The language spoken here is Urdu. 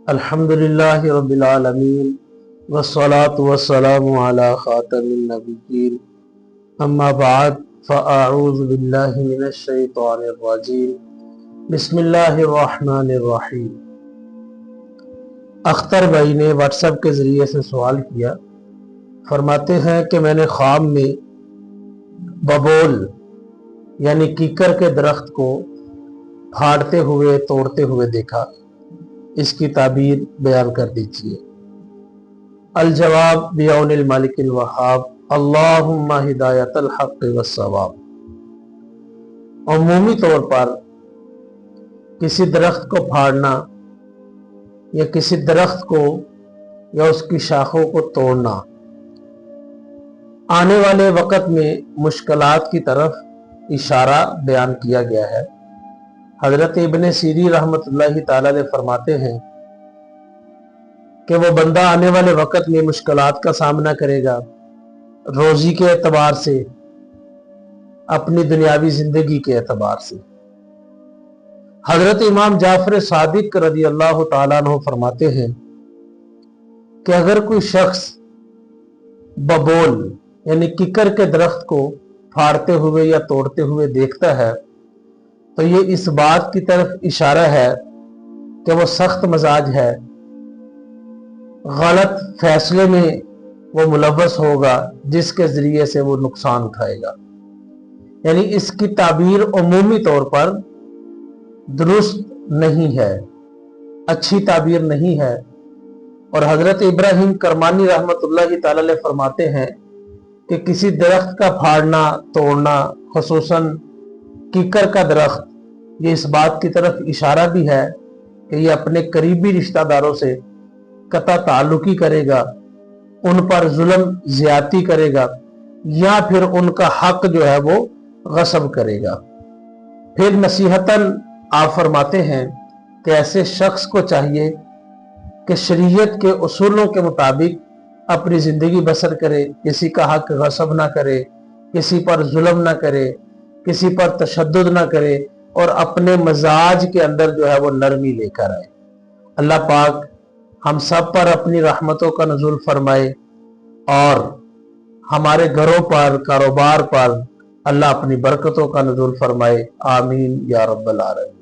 الحمدللہ رب العالمین والصلاة والسلام علی خاتم النبیین اما بعد فاعوذ باللہ من الشیطان الرجیم بسم اللہ الرحمن الرحیم۔ اختر بھائی نے واٹس ایپ کے ذریعے سے سوال کیا، فرماتے ہیں کہ میں نے خواب میں ببول یعنی کیکر کے درخت کو پھاڑتے ہوئے توڑتے ہوئے دیکھا، اس کی تعبیر بیان کر دیجیے۔ الجواب بعون المالک الوہاب، اللہم ہدایت الحق والصواب۔ عمومی طور پر کسی درخت کو پھاڑنا یا کسی درخت کو یا اس کی شاخوں کو توڑنا آنے والے وقت میں مشکلات کی طرف اشارہ بیان کیا گیا ہے۔ حضرت ابن سیری رحمۃ اللہ تعالی علیہ فرماتے ہیں کہ وہ بندہ آنے والے وقت میں مشکلات کا سامنا کرے گا، روزی کے اعتبار سے، اپنی دنیاوی زندگی کے اعتبار سے۔ حضرت امام جعفر صادق رضی اللہ تعالیٰ عنہ فرماتے ہیں کہ اگر کوئی شخص ببول یعنی ککر کے درخت کو پھاڑتے ہوئے یا توڑتے ہوئے دیکھتا ہے تو یہ اس بات کی طرف اشارہ ہے کہ وہ سخت مزاج ہے، غلط فیصلے میں وہ ملوث ہوگا جس کے ذریعے سے وہ نقصان اٹھائے گا۔ یعنی اس کی تعبیر عمومی طور پر درست نہیں ہے، اچھی تعبیر نہیں ہے۔ اور حضرت ابراہیم کرمانی رحمۃ اللہ تعالی علیہ فرماتے ہیں کہ کسی درخت کا پھاڑنا توڑنا، خصوصاً کیکر کا درخت، یہ اس بات کی طرف اشارہ بھی ہے کہ یہ اپنے قریبی رشتہ داروں سے قطع تعلقی کرے گا، ان پر ظلم زیادتی کرے گا، یا پھر ان کا حق جو ہے وہ غصب کرے گا۔ پھر نصیحتاً آپ فرماتے ہیں کہ ایسے شخص کو چاہیے کہ شریعت کے اصولوں کے مطابق اپنی زندگی بسر کرے، کسی کا حق غصب نہ کرے، کسی پر ظلم نہ کرے، کسی پر تشدد نہ کرے، اور اپنے مزاج کے اندر جو ہے وہ نرمی لے کر آئے۔ اللہ پاک ہم سب پر اپنی رحمتوں کا نزول فرمائے اور ہمارے گھروں پر، کاروبار پر اللہ اپنی برکتوں کا نزول فرمائے، آمین یا رب العالمین۔